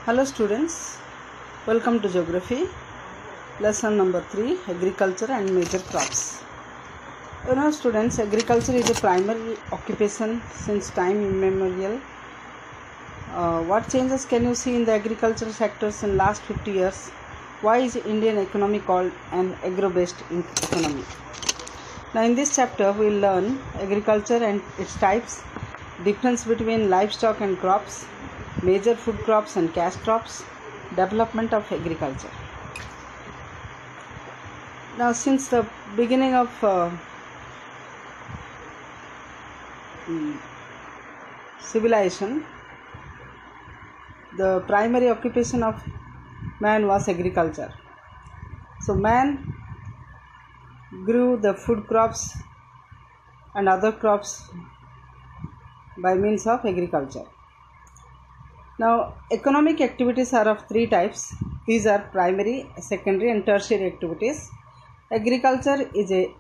Hello students, welcome to Geography, lesson number 3, Agriculture and Major Crops. Students, agriculture is a primary occupation since time immemorial. What changes can you see in the agricultural sectors in last 50 years? Why is Indian economy called an agro-based economy? Now in this chapter we will learn agriculture and its types, difference between livestock and crops, major food crops and cash crops, development of agriculture. Now since the beginning of civilization, the primary occupation of man was agriculture. So man grew the food crops and other crops by means of agriculture. Now, economic activities are of three types. These are primary, secondary and tertiary activities. Agriculture is a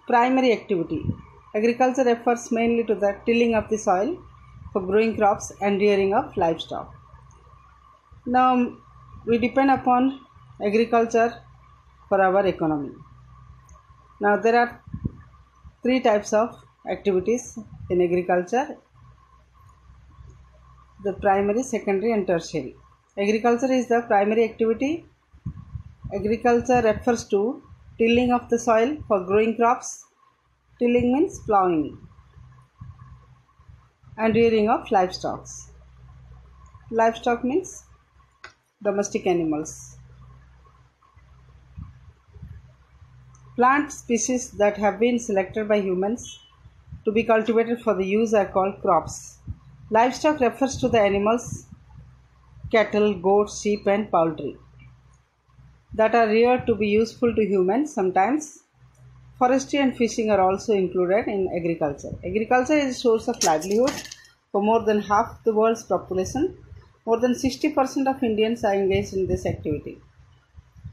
primary activity. Agriculture refers mainly to the tilling of the soil for growing crops and rearing of livestock. Now, we depend upon agriculture for our economy. Now, there are three types of activities in agriculture: the primary, secondary and tertiary. Agriculture is the primary activity. Agriculture refers to tilling of the soil for growing crops. Tilling means plowing, and rearing of livestock. Livestock means domestic animals. Plant species that have been selected by humans to be cultivated for the use are called crops. Livestock refers to the animals, cattle, goats, sheep and poultry that are reared to be useful to humans. Sometimes forestry and fishing are also included in agriculture. Agriculture is a source of livelihood for more than half the world's population. More than 60% of Indians are engaged in this activity.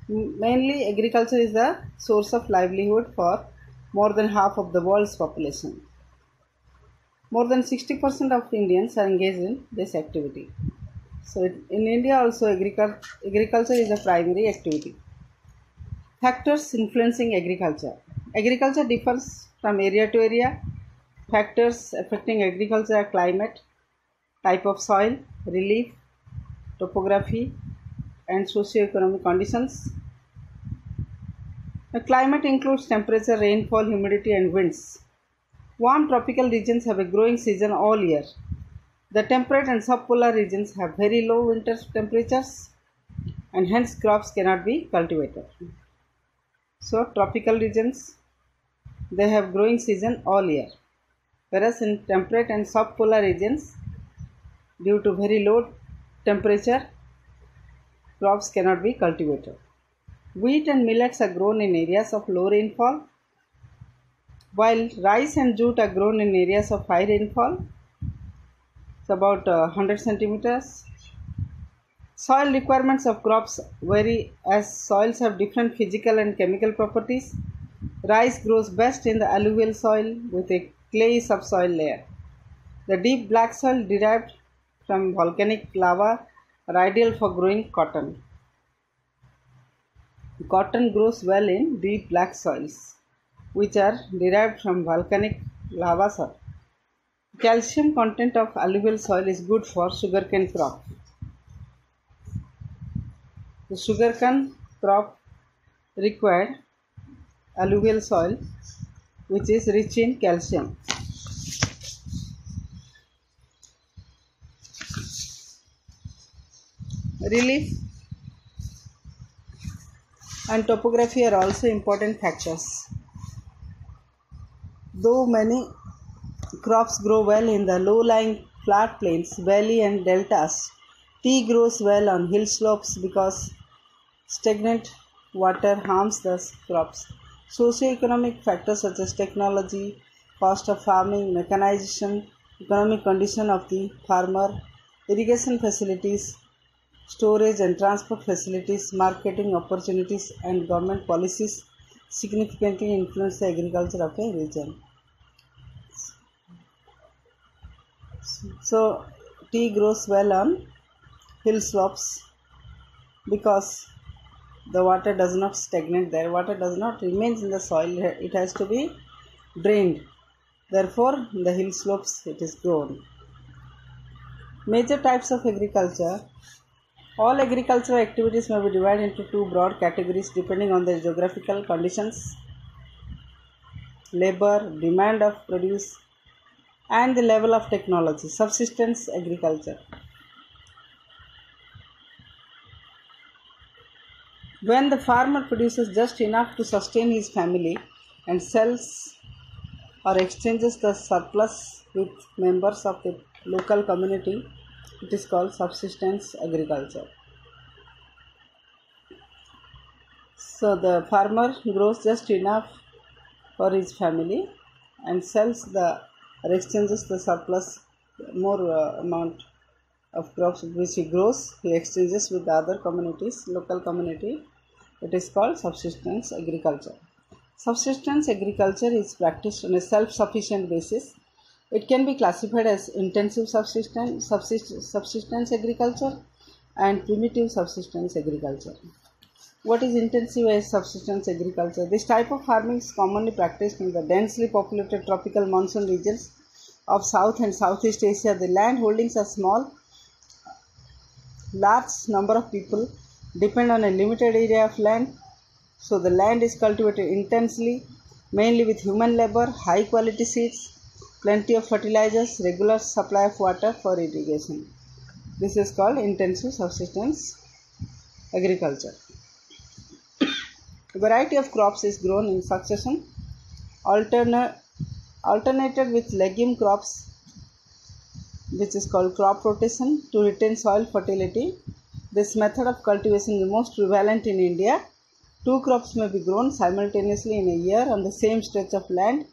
Mainly, agriculture is the source of livelihood for more than half of the world's population. More than 60% of Indians are engaged in this activity. So, in India also agriculture is a primary activity. Factors influencing agriculture. Agriculture differs from area to area. Factors affecting agriculture are climate, type of soil, relief, topography and socio-economic conditions. The climate includes temperature, rainfall, humidity and winds. Warm tropical regions have a growing season all year. The temperate and subpolar regions have very low winter temperatures and hence crops cannot be cultivated. So tropical regions, they have growing season all year, whereas in temperate and subpolar regions, due to very low temperature, crops cannot be cultivated. Wheat and millets are grown in areas of low rainfall, while rice and jute are grown in areas of high rainfall. It's about 100 centimeters. Soil requirements of crops vary as soils have different physical and chemical properties. Rice grows best in the alluvial soil with a clayey subsoil layer. The deep black soil derived from volcanic lava are ideal for growing cotton. Cotton grows well in deep black soils, which are derived from volcanic lava soil. Calcium content of alluvial soil is good for sugarcane crop. The sugarcane crop required alluvial soil which is rich in calcium. Relief and topography are also important factors. Though many crops grow well in the low-lying flat plains, valley and deltas, tea grows well on hill slopes because stagnant water harms the crops. Socio-economic factors such as technology, cost of farming, mechanization, economic condition of the farmer, irrigation facilities, storage and transport facilities, marketing opportunities and government policies significantly influence the agriculture of a region. So tea grows well on hill slopes, because the water does not stagnate there, water does not remain in the soil, it has to be drained. Therefore, in the hill slopes it is grown. Major types of agriculture. All agricultural activities may be divided into two broad categories depending on their geographical conditions, labor, demand of produce, and the level of technology. Subsistence agriculture. When the farmer produces just enough to sustain his family and sells or exchanges the surplus with members of the local community, it is called subsistence agriculture. So the farmer grows just enough for his family and sells or exchanges the surplus, more amount of crops which he grows, he exchanges with the other communities, local community. It is called subsistence agriculture. Subsistence agriculture is practiced on a self-sufficient basis. It can be classified as intensive subsistence agriculture and primitive subsistence agriculture. What is intensive subsistence agriculture? This type of farming is commonly practiced in the densely populated tropical monsoon regions of South and Southeast Asia. The land holdings are small. Large number of people depend on a limited area of land. So the land is cultivated intensely, mainly with human labor, high quality seeds, plenty of fertilizers, regular supply of water for irrigation. This is called intensive subsistence agriculture. A variety of crops is grown in succession, alternated with legume crops, which is called crop rotation, to retain soil fertility. This method of cultivation is most prevalent in India. Two crops may be grown simultaneously in a year on the same stretch of land,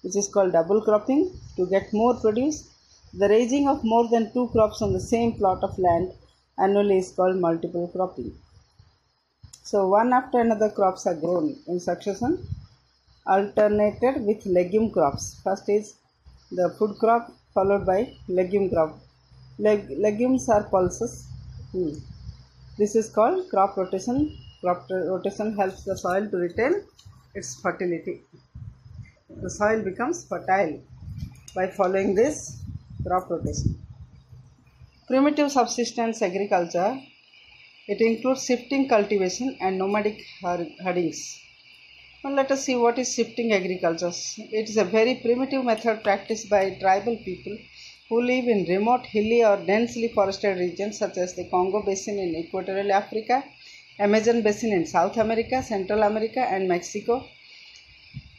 which is called double cropping, to get more produce. The raising of more than two crops on the same plot of land annually is called multiple cropping. So one after another crops are grown in succession, alternated with legume crops. First is the food crop, followed by legume crop. Legumes are pulses. This is called crop rotation. Crop rotation helps the soil to retain its fertility. The soil becomes fertile by following this crop rotation. Primitive subsistence agriculture. It includes shifting cultivation and nomadic herdings. Now let us see what is shifting agriculture. It is a very primitive method practiced by tribal people who live in remote, hilly or densely forested regions such as the Congo Basin in Equatorial Africa, Amazon Basin in South America, Central America and Mexico,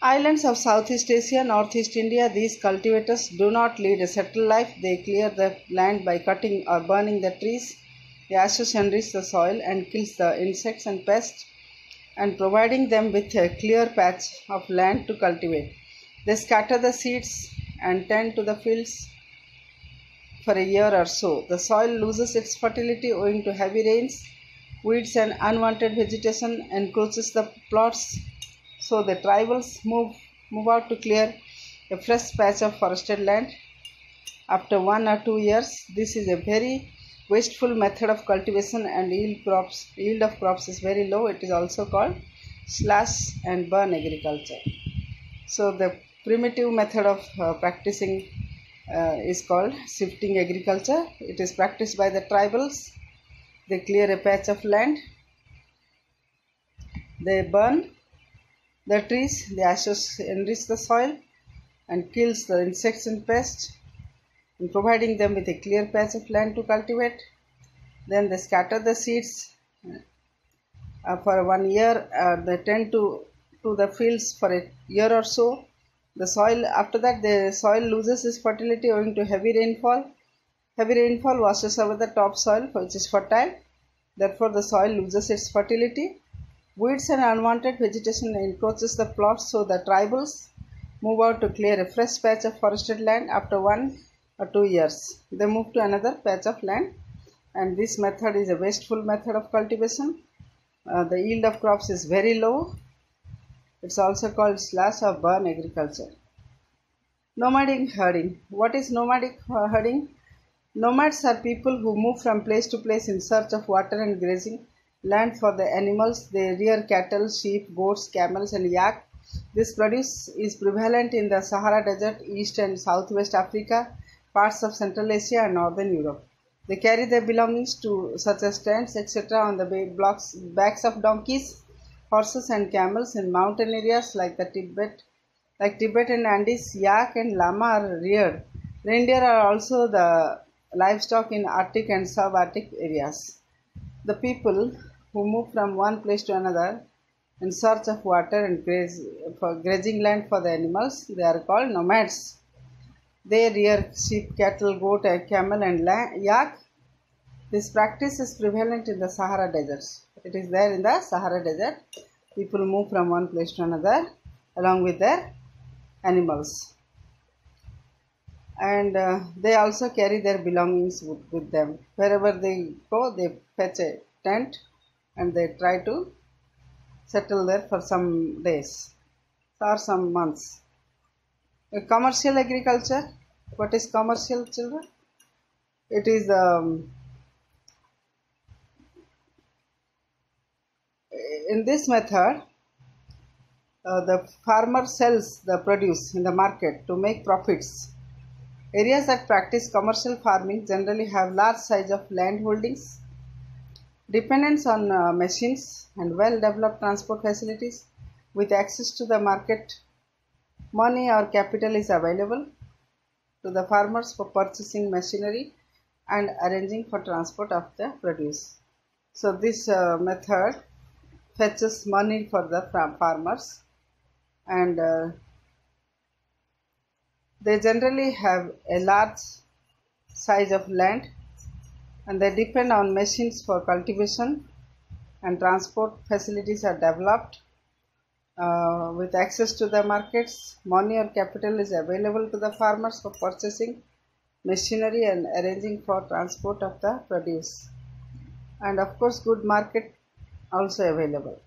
islands of Southeast Asia, Northeast India. These cultivators do not lead a settled life. They clear the land by cutting or burning the trees. The ashes enrich the soil and kills the insects and pests, and providing them with a clear patch of land to cultivate. They scatter the seeds and tend to the fields for a year or so. The soil loses its fertility owing to heavy rains. Weeds and unwanted vegetation encroaches the plots. So the tribals move out to clear a fresh patch of forested land. After 1 or 2 years, this is a very wasteful method of cultivation and yield of crops is very low. It is also called slash and burn agriculture. So the primitive method of practicing is called shifting agriculture. It is practiced by the tribals. They clear a patch of land, they burn the trees, the ashes enrich the soil and kills the insects and pests, in providing them with a clear patch of land to cultivate. Then they scatter the seeds for 1 year. They tend to the fields for a year or so. The soil, after that, the soil loses its fertility owing to heavy rainfall. Heavy rainfall washes over the topsoil, which is fertile. Therefore, the soil loses its fertility. Weeds and unwanted vegetation encroaches the plots, so the tribals move out to clear a fresh patch of forested land. After 1 or 2 years, they move to another patch of land, and this method is a wasteful method of cultivation. The yield of crops is very low. It's also called slash or burn agriculture. Nomadic herding. What is nomadic herding? Nomads are people who move from place to place in search of water and grazing land for the animals. They rear cattle, sheep, goats, camels, and yak. This produce is prevalent in the Sahara Desert, East and Southwest Africa, parts of Central Asia, and Northern Europe. They carry their belongings to such as tents, etc., on the backs of donkeys, horses, and camels in mountain areas like Tibet and Andes. Yak and llama are reared. Reindeer are also the livestock in Arctic and subarctic areas. The people who move from one place to another in search of water and grazing land for the animals, they are called nomads. They rear sheep, cattle, goat, camel, and yak. This practice is prevalent in the Sahara Desert. It is there in the Sahara Desert. People move from one place to another along with their animals. And they also carry their belongings with them. Wherever they go, they fetch a tent and they try to settle there for some days or some months. Commercial agriculture. What is commercial, children? It is in this method, the farmer sells the produce in the market to make profits. Areas that practice commercial farming generally have large size of land holdings, dependence on machines, and well-developed transport facilities. With access to the market, money or capital is available to the farmers for purchasing machinery and arranging for transport of the produce. So this method fetches money for the farmers, and they generally have a large size of land, and they depend on machines for cultivation, and transport facilities are developed. With access to the markets, money or capital is available to the farmers for purchasing machinery and arranging for transport of the produce, and of course good market also available.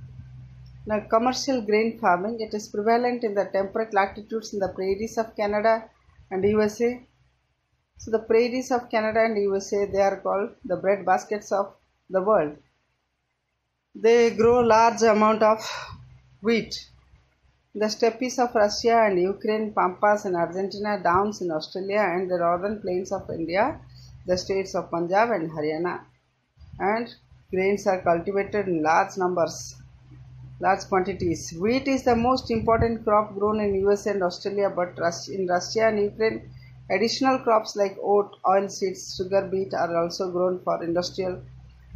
Now, commercial grain farming, it is prevalent in the temperate latitudes in the prairies of Canada and USA. So the prairies of Canada and USA, they are called the bread baskets of the world. They grow large amount of wheat. The steppes of Russia and Ukraine, pampas in Argentina, downs in Australia, and the northern plains of India, the states of Punjab and Haryana. And grains are cultivated in large quantities. Wheat is the most important crop grown in US and Australia, but in Russia and Ukraine, additional crops like oat, oilseeds, sugar beet are also grown for industrial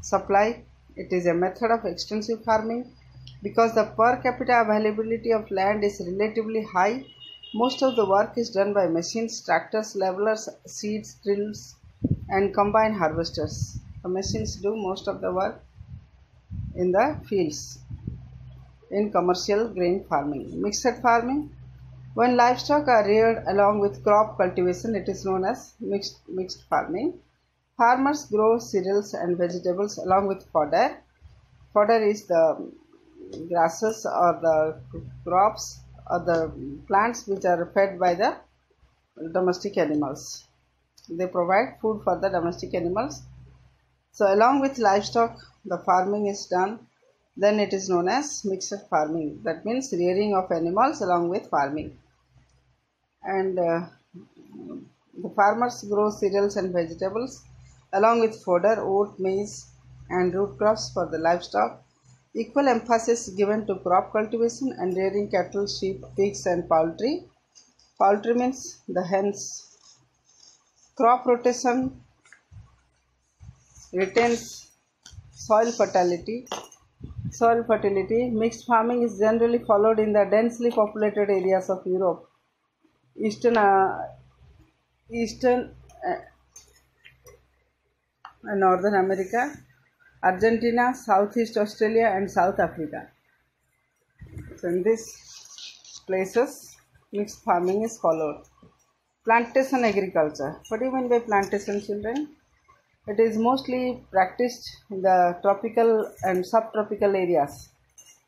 supply. It is a method of extensive farming. Because the per capita availability of land is relatively high, most of the work is done by machines, tractors, levelers, seeds, drills, and combine harvesters. The machines do most of the work in the fields. In commercial grain farming. Mixed farming. When livestock are reared along with crop cultivation, it is known as mixed farming. Farmers grow cereals and vegetables along with fodder. Fodder is the grasses or the crops or the plants which are fed by the domestic animals. They provide food for the domestic animals. So along with livestock, the farming is done. Then it is known as mixed farming. That means rearing of animals along with farming. And the farmers grow cereals and vegetables along with fodder, oat, maize, and root crops for the livestock. Equal emphasis given to crop cultivation and rearing cattle, sheep, pigs, and poultry. Poultry means the hens. Crop rotation retains soil fertility. Mixed farming is generally followed in the densely populated areas of Europe, Eastern and Northern America, Argentina, Southeast Australia, and South Africa. So in these places, mixed farming is followed. Plantation agriculture. What do you mean by plantation, children? It is mostly practiced in the tropical and subtropical areas.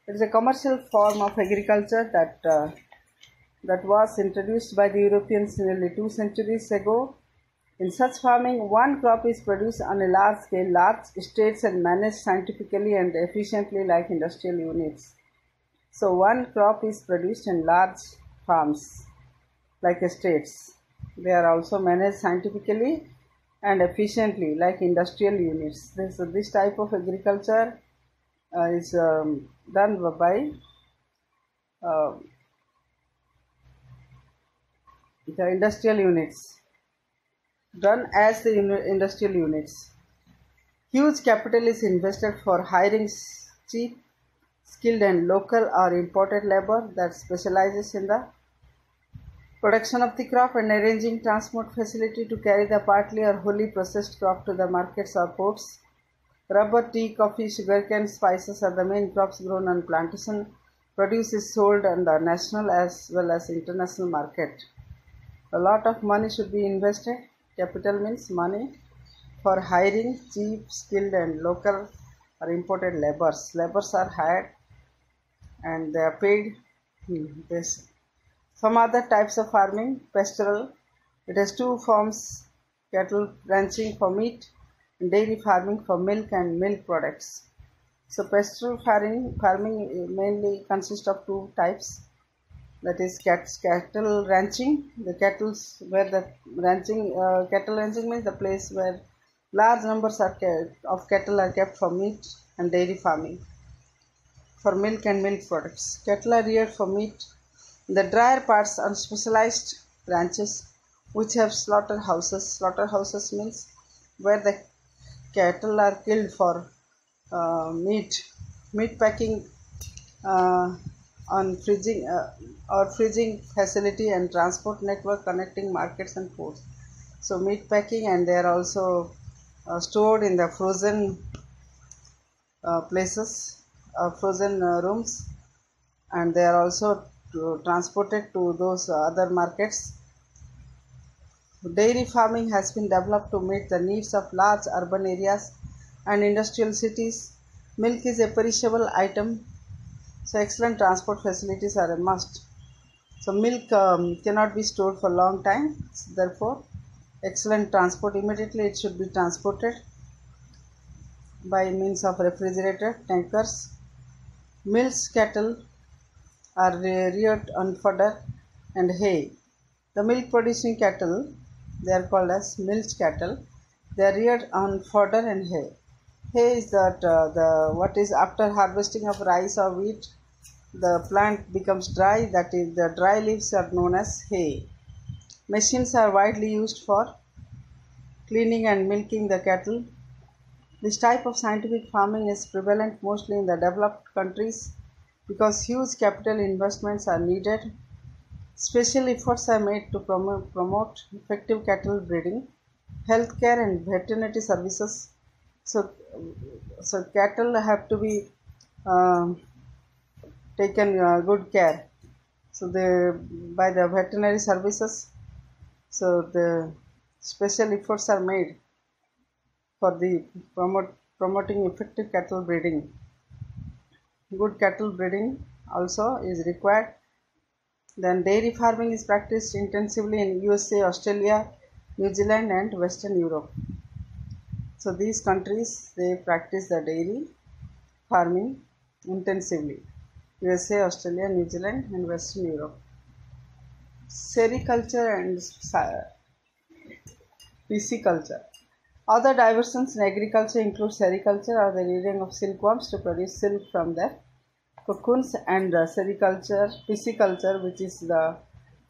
It is a commercial form of agriculture that was introduced by the Europeans nearly 2 centuries ago. In such farming, one crop is produced on a large scale, large estates, and managed scientifically and efficiently like industrial units. So, one crop is produced in large farms like estates. They are also managed scientifically and efficiently like industrial units. This type of agriculture is done by uh, the industrial units, done as the industrial units. Huge capital is invested for hiring cheap, skilled, and local or imported labor that specializes in the production of the crop and arranging transport facility to carry the partly or wholly processed crop to the markets or ports. Rubber, tea, coffee, sugarcane, spices are the main crops grown on plantation. Produce is sold on the national as well as international market. A lot of money should be invested. Capital means money for hiring cheap, skilled, and local or imported laborers. Laborers are hired and they are paid. This. Some other types of farming, pastoral. It has two forms: cattle ranching for meat and dairy farming for milk and milk products. So pastoral farming mainly consists of two types. That is cattle ranching. The cattle where the cattle ranching means the place where large numbers of cattle are kept for meat, and dairy farming for milk and milk products. Cattle are reared for meat in the drier parts on specialized ranches which have slaughterhouses. Slaughterhouses means where the cattle are killed for meat packing uh, on freezing facility and transport network connecting markets and ports. So meat packing, and they are also stored in the frozen places, frozen rooms, and they are also transported to those other markets. Dairy farming has been developed to meet the needs of large urban areas and industrial cities. Milk is a perishable item, so excellent transport facilities are a must. So milk cannot be stored for a long time, therefore excellent transport. Immediately it should be transported by means of refrigerator tankers. Milch cattle are reared on fodder and hay. The milk producing cattle, they are called as milch cattle. They are reared on fodder and hay. Hay is that the what is after harvesting of rice or wheat, the plant becomes dry. That is, the dry leaves are known as hay. Machines are widely used for cleaning and milking the cattle. This type of scientific farming is prevalent mostly in the developed countries because huge capital investments are needed. Special efforts are made to promote effective cattle breeding, healthcare, and veterinary services. So, so cattle have to be um taken good care. So they by the veterinary services. So the special efforts are made for the promoting effective cattle breeding. Good cattle breeding also is required. Then dairy farming is practiced intensively in USA, Australia, New Zealand, and Western Europe. So these countries, they practice the dairy farming intensively. USA, Australia, New Zealand, and Western Europe. Sericulture and pisciculture. Other diversions in agriculture include sericulture or the rearing of silkworms to produce silk from their cocoons, and sericulture, pisciculture, which is the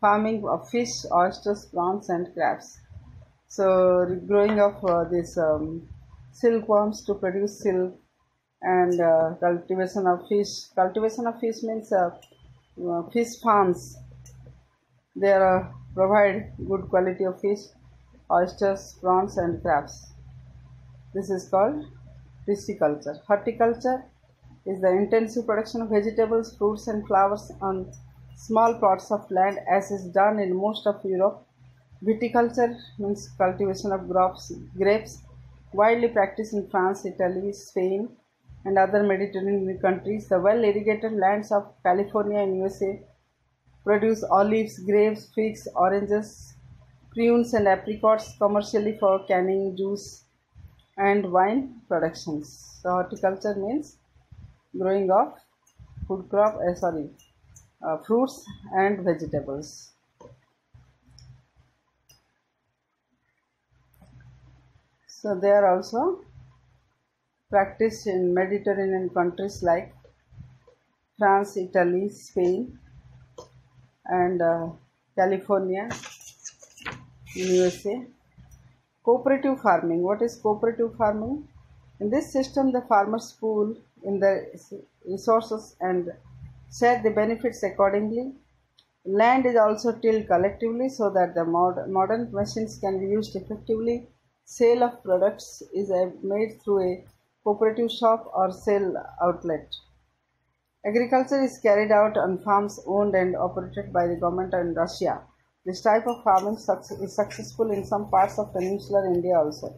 farming of fish, oysters, prawns, and crabs. So growing of these silkworms to produce silk, and cultivation of fish. Cultivation of fish means fish farms. They provide good quality of fish, oysters, prawns, and crabs. This is called pisciculture. Horticulture is the intensive production of vegetables, fruits, and flowers on small plots of land, as is done in most of Europe. Viticulture means cultivation of grapes, widely practiced in France, Italy, Spain, and other Mediterranean countries. The well irrigated lands of California and USA produce olives, grapes, figs, oranges, prunes and apricots commercially for canning, juice, and wine productions. So horticulture means growing of food crop, fruits and vegetables. So they are also practiced in Mediterranean countries like France, Italy, Spain, and California, USA. Cooperative farming. What is cooperative farming? In this system, the farmers pool in the resources and share the benefits accordingly. Land is also tilled collectively so that the modern machines can be used effectively. Sale of products is made through a cooperative shop or sale outlet. Agriculture is carried out on farms owned and operated by the government in Russia. This type of farming is successful in some parts of peninsular India also.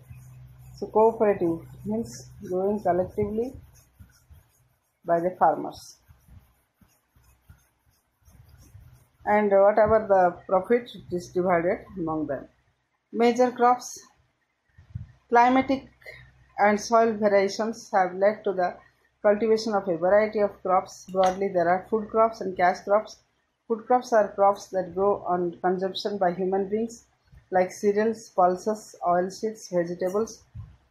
So cooperative means growing collectively by the farmers. And whatever the profit is divided among them. Major crops. Climatic and soil variations have led to the cultivation of a variety of crops. Broadly, there are food crops and cash crops. Food crops are crops that grow on consumption by human beings, like cereals, pulses, oilseeds, vegetables.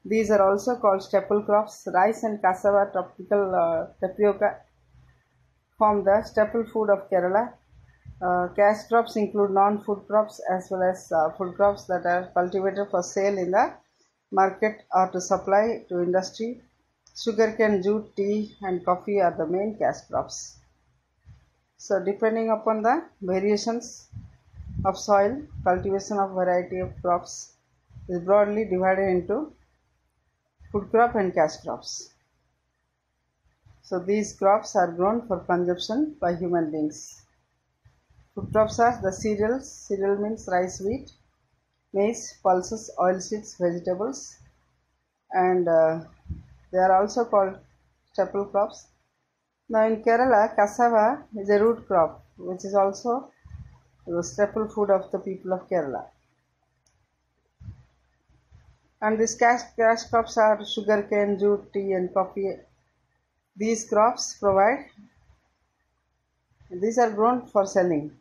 These are also called staple crops. Rice and cassava, tropical tapioca form the staple food of Kerala. Cash crops include non-food crops as well as food crops that are cultivated for sale in the market or to supply to industry. Sugarcane, jute, tea and coffee are the main cash crops. So depending upon the variations of soil, cultivation of variety of crops is broadly divided into food crop and cash crops. So these crops are grown for consumption by human beings. Food crops are the cereals. Cereal means rice, wheat, maize, pulses, oilseeds, vegetables, and they are also called staple crops. Now in Kerala, cassava is a root crop, which is also the staple food of the people of Kerala. And these cash crops are sugarcane, jute, tea, and coffee. These crops these are grown for selling.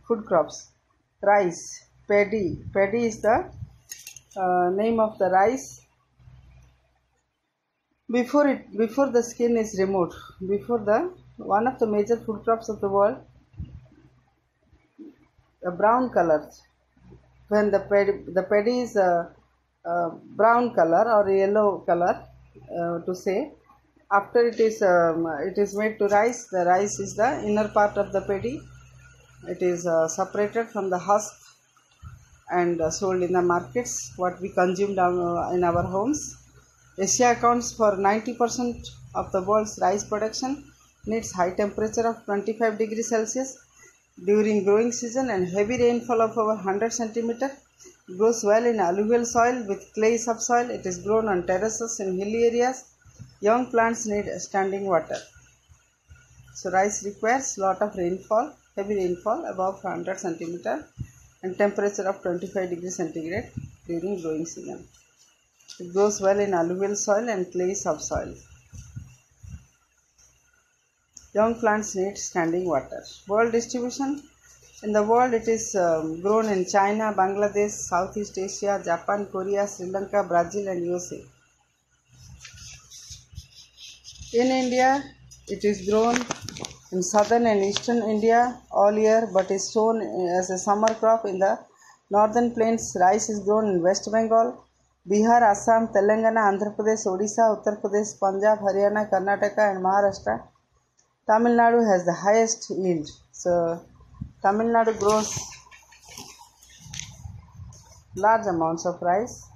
Food crops. Rice, paddy. Paddy is the name of the rice. Before the skin is removed, one of the major food crops of the world, a brown color. When the paddy is brown color or yellow color, to say, after it is made to rice. The rice is the inner part of the paddy. It is separated from the husk and sold in the markets. What we consume in our homes. Asia accounts for 90% of the world's rice production. Needs high temperature of 25 degrees Celsius during growing season and heavy rainfall of over 100 cm. Grows well in alluvial soil with clay subsoil. It is grown on terraces in hilly areas. Young plants need standing water. So rice requires lot of rainfall, heavy rainfall above 100 cm and temperature of 25 degrees centigrade during growing season. It grows well in alluvial soil and clay subsoil. Young plants need standing water. World distribution. In the world, it is grown in China, Bangladesh, Southeast Asia, Japan, Korea, Sri Lanka, Brazil and USA. In India, it is grown in southern and eastern India all year but is sown as a summer crop in the northern plains. Rice is grown in West Bengal, Bihar, Assam, Telangana, Andhra Pradesh, Odisha, Uttar Pradesh, Punjab, Haryana, Karnataka and Maharashtra. Tamil Nadu has the highest yield. So Tamil Nadu grows large amounts of rice.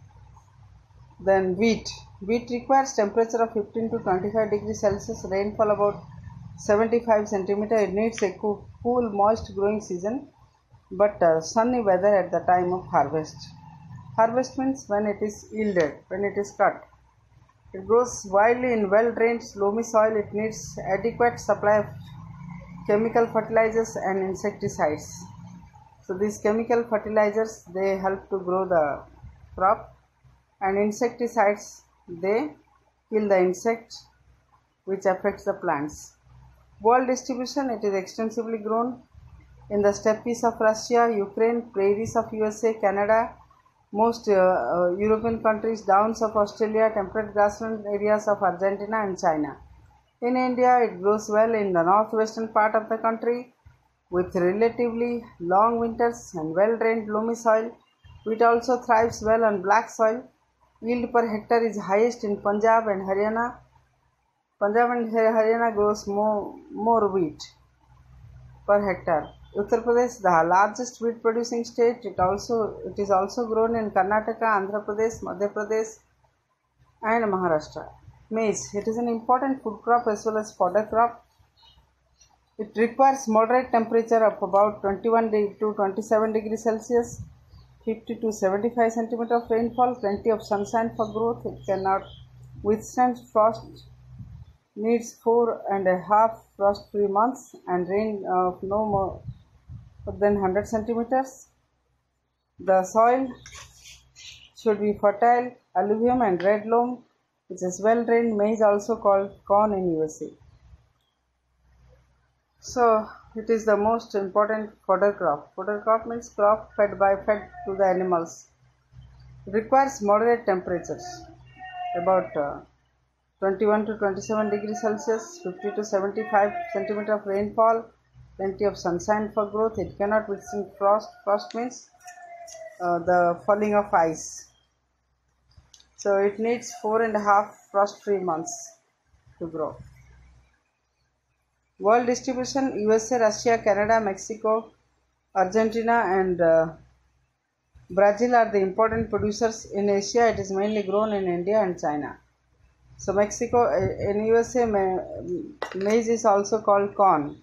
Then wheat. Wheat requires temperature of 15 to 25 degrees Celsius, rainfall about 75 cm. It needs a cool, moist growing season but sunny weather at the time of harvest. Harvest means when it is yielded, when it is cut. It grows widely in well-drained, loamy soil. It needs adequate supply of chemical fertilizers and insecticides. So these chemical fertilizers, they help to grow the crop, and insecticides, they kill the insect which affects the plants. World distribution, it is extensively grown in the steppes of Russia, Ukraine, prairies of USA, Canada, most European countries, downs of Australia, temperate grassland areas of Argentina and China. In India, it grows well in the northwestern part of the country with relatively long winters and well-drained loamy soil. Wheat also thrives well on black soil. Yield per hectare is highest in Punjab and Haryana. Punjab and Haryana grows more wheat per hectare. Uttar Pradesh, the largest wheat producing state, it is also grown in Karnataka, Andhra Pradesh, Madhya Pradesh and Maharashtra. Maize, it is an important food crop as well as fodder crop. It requires moderate temperature of about 21 to 27 degrees Celsius, 50 to 75 cm of rainfall, plenty of sunshine for growth. It cannot withstand frost, needs 4.5 frost-free months and rain of no more than 100 centimeters. The soil should be fertile, alluvium and red loam, which is well drained. Maize, also called corn in USA. So it is the most important fodder crop. Fodder crop means crop fed to the animals. It requires moderate temperatures, about 21 to 27 degrees Celsius, 50 to 75 centimeter of rainfall, plenty of sunshine for growth. It cannot withstand frost. Frost means the falling of ice. So it needs 4.5 frost-free months to grow. World distribution, USA, Russia, Canada, Mexico, Argentina and Brazil are the important producers. In Asia, it is mainly grown in India and China. So Mexico, in USA, maize is also called corn.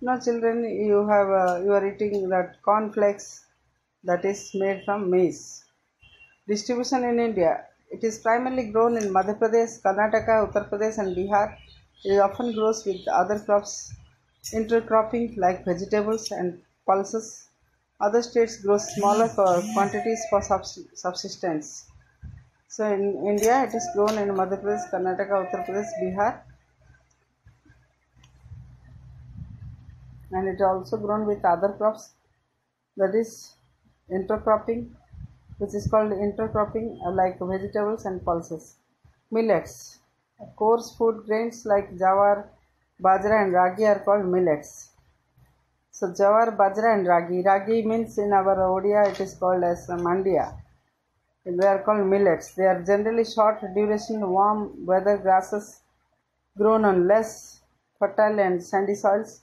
Now children, you are eating that corn flakes that is made from maize. Distribution in India, it is primarily grown in Madhya Pradesh, Karnataka, Uttar Pradesh and Bihar. It often grows with other crops, intercropping like vegetables and pulses. Other states grow smaller quantities for subsistence. So in India, it is grown in Madhya Pradesh, Karnataka, Uttar Pradesh, Bihar, and it is also grown with other crops, that is intercropping, which is called intercropping like vegetables and pulses. Millets, coarse food grains like jawar, bajra and ragi are called millets. So jawar, bajra and ragi. Ragi means in our Odia it is called as mandia. They are called millets. They are generally short duration, warm weather grasses grown on less fertile and sandy soils.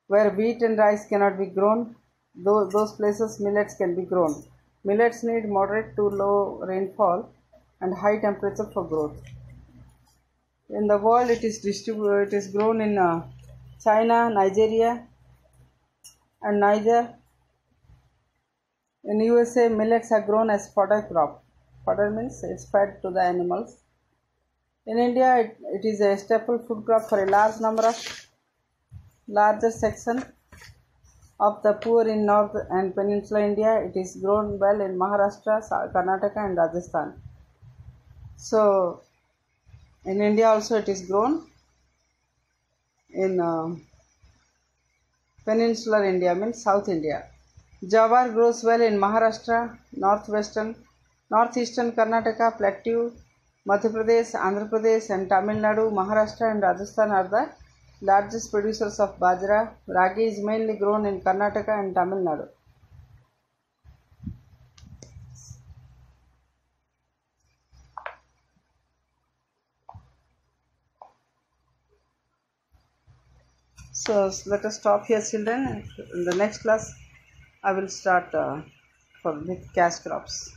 Where wheat and rice cannot be grown, those places millets can be grown. Millets need moderate to low rainfall and high temperature for growth. In the world, it is grown in China, Nigeria and Niger. In USA, millets are grown as fodder crop. Fodder means it's fed to the animals. In India, it is a staple food crop for a larger section of the poor in North and Peninsular India. It is grown well in Maharashtra, Karnataka and Rajasthan. So in India also it is grown in Peninsular India, means South India. Jawar grows well in Maharashtra, northeastern Karnataka, Plateau, Madhya Pradesh, Andhra Pradesh and Tamil Nadu. Maharashtra and Rajasthan are the largest producers of bajra. Ragi is mainly grown in Karnataka and Tamil Nadu. So let us stop here, children. In the next class, I will start with cash crops.